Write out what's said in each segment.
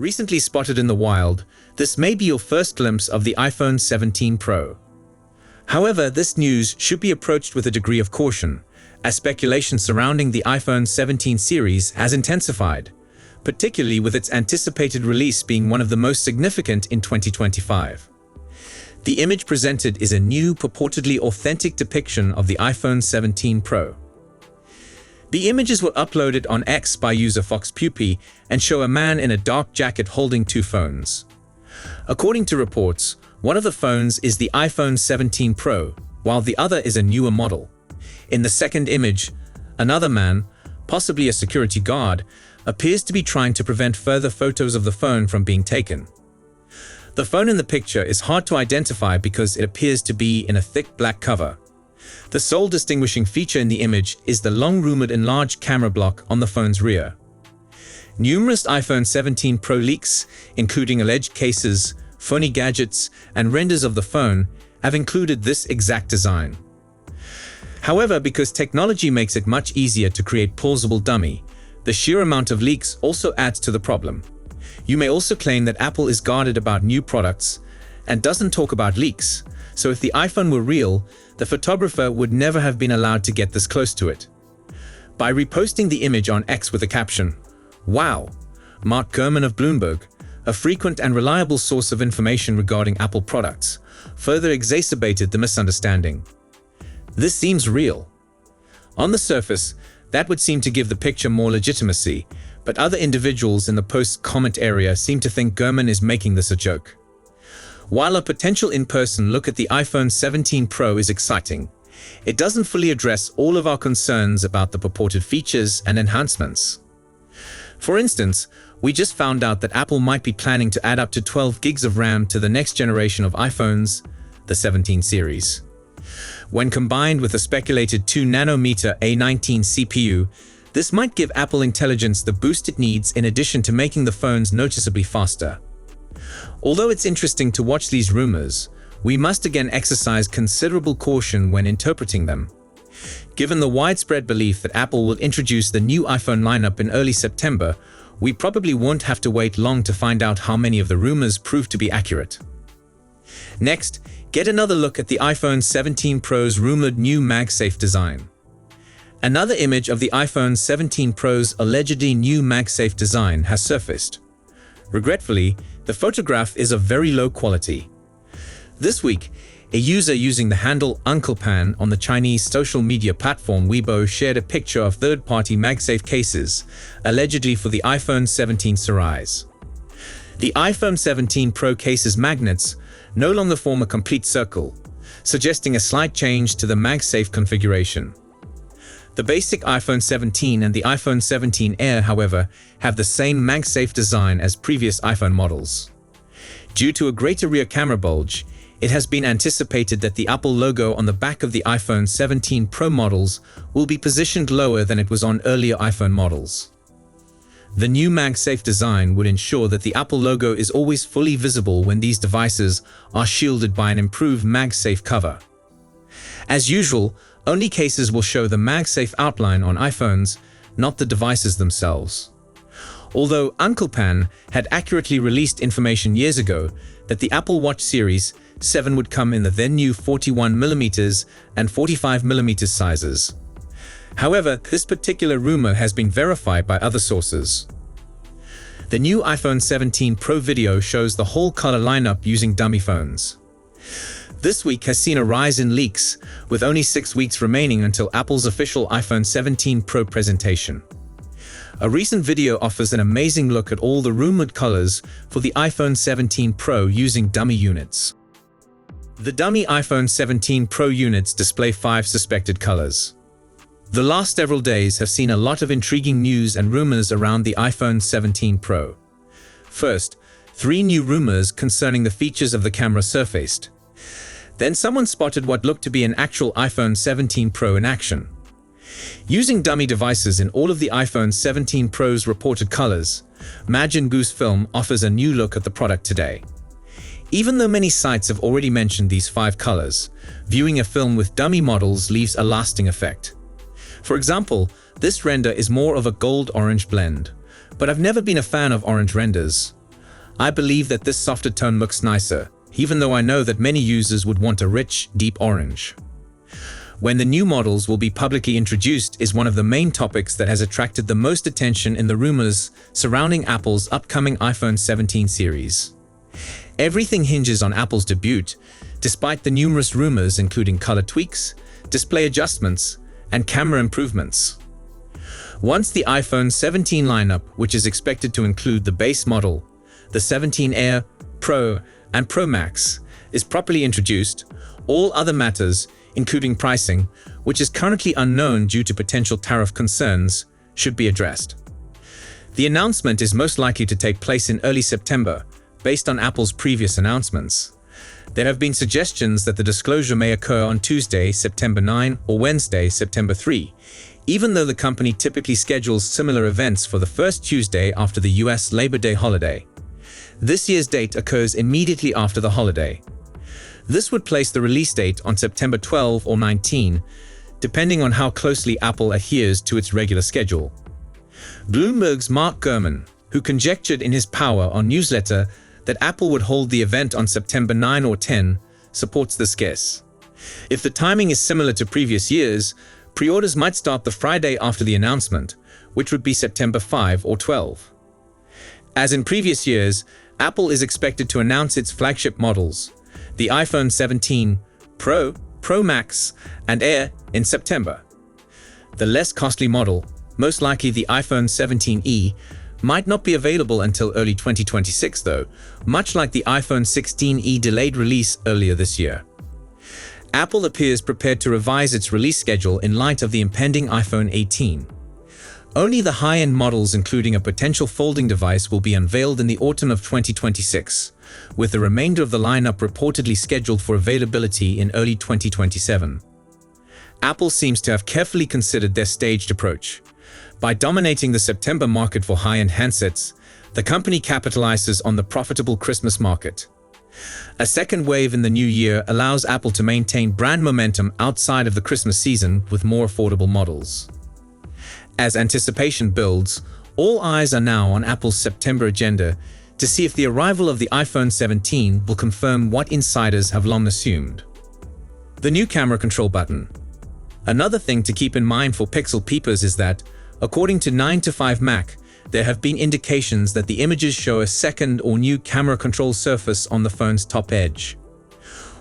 Recently spotted in the wild, this may be your first glimpse of the iPhone 17 Pro. However, this news should be approached with a degree of caution, as speculation surrounding the iPhone 17 series has intensified, particularly with its anticipated release being one of the most significant in 2025. The image presented is a new, purportedly authentic depiction of the iPhone 17 Pro. The images were uploaded on X by user FoxPuppy and show a man in a dark jacket holding two phones. According to reports, one of the phones is the iPhone 17 Pro, while the other is a newer model. In the second image, another man, possibly a security guard, appears to be trying to prevent further photos of the phone from being taken. The phone in the picture is hard to identify because it appears to be in a thick black cover. The sole distinguishing feature in the image is the long-rumored enlarged camera block on the phone's rear. Numerous iPhone 17 Pro leaks, including alleged cases, phony gadgets, and renders of the phone, have included this exact design. However, because technology makes it much easier to create plausible dummy, the sheer amount of leaks also adds to the problem. You may also claim that Apple is guarded about new products and doesn't talk about leaks, so if the iPhone were real, the photographer would never have been allowed to get this close to it. By reposting the image on X with the caption, "Wow," Mark Gurman of Bloomberg, a frequent and reliable source of information regarding Apple products, further exacerbated the misunderstanding. This seems real. On the surface, that would seem to give the picture more legitimacy, but other individuals in the post-comment area seem to think Gurman is making this a joke. While a potential in-person look at the iPhone 17 Pro is exciting, it doesn't fully address all of our concerns about the purported features and enhancements. For instance, we just found out that Apple might be planning to add up to 12 gigs of RAM to the next generation of iPhones, the 17 series. When combined with a speculated 2nm A19 CPU, this might give Apple Intelligence the boost it needs in addition to making the phones noticeably faster. Although it's interesting to watch these rumors, we must again exercise considerable caution when interpreting them. Given the widespread belief that Apple will introduce the new iPhone lineup in early September, we probably won't have to wait long to find out how many of the rumors prove to be accurate. Next, get another look at the iPhone 17 Pro's rumored new MagSafe design. Another image of the iPhone 17 Pro's allegedly new MagSafe design has surfaced. Regretfully, the photograph is of very low quality. This week, a user using the handle UnclePan on the Chinese social media platform Weibo shared a picture of third-party MagSafe cases, allegedly for the iPhone 17 series. The iPhone 17 Pro case's magnets no longer form a complete circle, suggesting a slight change to the MagSafe configuration. The basic iPhone 17 and the iPhone 17 Air, however, have the same MagSafe design as previous iPhone models. Due to a greater rear camera bulge, it has been anticipated that the Apple logo on the back of the iPhone 17 Pro models will be positioned lower than it was on earlier iPhone models. The new MagSafe design would ensure that the Apple logo is always fully visible when these devices are shielded by an improved MagSafe cover. As usual, only cases will show the MagSafe outline on iPhones, not the devices themselves. Although UnclePan had accurately released information years ago that the Apple Watch Series 7 would come in the then-new 41mm and 45mm sizes. However, this particular rumor has been verified by other sources. The new iPhone 17 Pro video shows the whole color lineup using dummy phones. This week has seen a rise in leaks, with only 6 weeks remaining until Apple's official iPhone 17 Pro presentation. A recent video offers an amazing look at all the rumored colors for the iPhone 17 Pro using dummy units. The dummy iPhone 17 Pro units display 5 suspected colors. The last several days have seen a lot of intriguing news and rumors around the iPhone 17 Pro. First, 3 new rumors concerning the features of the camera surfaced. Then someone spotted what looked to be an actual iPhone 17 Pro in action. Using dummy devices in all of the iPhone 17 Pro's reported colors, Mag and Goose Film offers a new look at the product today. Even though many sites have already mentioned these 5 colors, viewing a film with dummy models leaves a lasting effect. For example, this render is more of a gold-orange blend, but I've never been a fan of orange renders. I believe that this softer tone looks nicer, even though I know that many users would want a rich, deep orange. When the new models will be publicly introduced is one of the main topics that has attracted the most attention in the rumors surrounding Apple's upcoming iPhone 17 series. Everything hinges on Apple's debut, despite the numerous rumors including color tweaks, display adjustments, and camera improvements. Once the iPhone 17 lineup, which is expected to include the base model, the 17 Air, Pro, and Pro Max, is properly introduced, all other matters, including pricing, which is currently unknown due to potential tariff concerns, should be addressed. The announcement is most likely to take place in early September, based on Apple's previous announcements. There have been suggestions that the disclosure may occur on Tuesday, September 9, or Wednesday, September 3, even though the company typically schedules similar events for the first Tuesday after the US Labor Day holiday. This year's date occurs immediately after the holiday. This would place the release date on September 12 or 19, depending on how closely Apple adheres to its regular schedule. Bloomberg's Mark Gurman, who conjectured in his Power on newsletter that Apple would hold the event on September 9 or 10, supports this guess. If the timing is similar to previous years, pre-orders might start the Friday after the announcement, which would be September 5 or 12. As in previous years, Apple is expected to announce its flagship models, the iPhone 17, Pro, Pro Max, and Air in September. The less costly model, most likely the iPhone 17e, might not be available until early 2026 though, much like the iPhone 16e delayed release earlier this year. Apple appears prepared to revise its release schedule in light of the impending iPhone 18. Only the high-end models including a potential folding device will be unveiled in the autumn of 2026, with the remainder of the lineup reportedly scheduled for availability in early 2027. Apple seems to have carefully considered their staged approach. By dominating the September market for high-end handsets, the company capitalizes on the profitable Christmas market. A second wave in the new year allows Apple to maintain brand momentum outside of the Christmas season with more affordable models. As anticipation builds, all eyes are now on Apple's September agenda to see if the arrival of the iPhone 17 will confirm what insiders have long assumed. The new camera control button. Another thing to keep in mind for Pixel peepers is that, according to 9to5Mac, there have been indications that the images show a second or new camera control surface on the phone's top edge.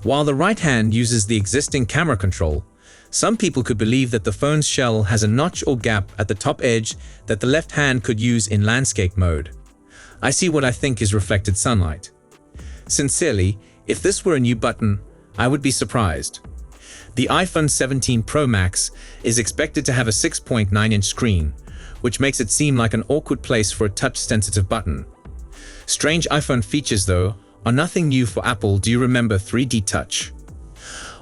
While the right hand uses the existing camera control, some people could believe that the phone's shell has a notch or gap at the top edge that the left hand could use in landscape mode. I see what I think is reflected sunlight. Sincerely, if this were a new button, I would be surprised. The iPhone 17 Pro Max is expected to have a 6.9-inch screen, which makes it seem like an awkward place for a touch-sensitive button. Strange iPhone features, though, are nothing new for Apple. Do you remember 3D Touch?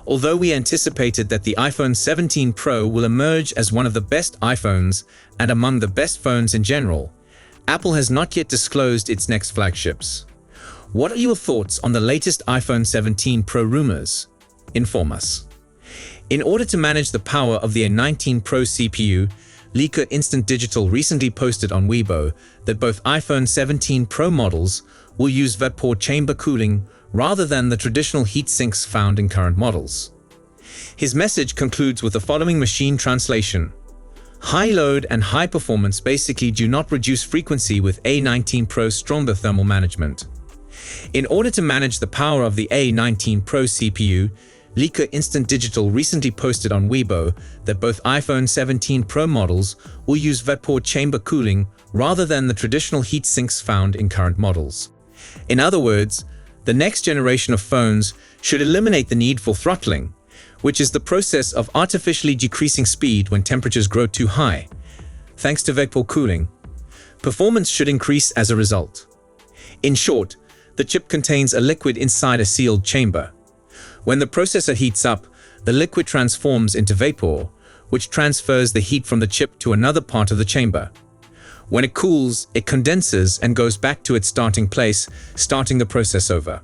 Although we anticipated that the iPhone 17 Pro will emerge as one of the best iPhones and among the best phones in general, Apple has not yet disclosed its next flagships. What are your thoughts on the latest iPhone 17 Pro rumors? Inform us. In order to manage the power of the A19 Pro CPU, leaker Instant Digital recently posted on Weibo that both iPhone 17 Pro models will use vapor chamber cooling rather than the traditional heat sinks found in current models. His message concludes with the following machine translation. High load and high performance basically do not reduce frequency with A19 Pro's stronger thermal management. In order to manage the power of the A19 Pro CPU, leaker Instant Digital recently posted on Weibo that both iPhone 17 Pro models will use vapor chamber cooling rather than the traditional heat sinks found in current models. In other words, the next generation of phones should eliminate the need for throttling, which is the process of artificially decreasing speed when temperatures grow too high. Thanks to vapor cooling, performance should increase as a result. In short, the chip contains a liquid inside a sealed chamber. When the processor heats up, the liquid transforms into vapor, which transfers the heat from the chip to another part of the chamber. When it cools, it condenses and goes back to its starting place, starting the process over.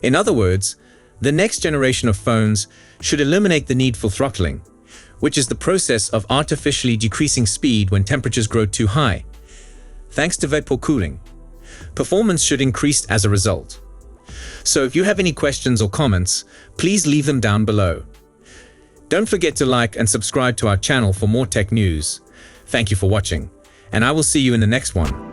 In other words, the next generation of phones should eliminate the need for throttling, which is the process of artificially decreasing speed when temperatures grow too high. Thanks to vapor cooling, performance should increase as a result. So if you have any questions or comments, please leave them down below. Don't forget to like and subscribe to our channel for more tech news. Thank you for watching, and I will see you in the next one.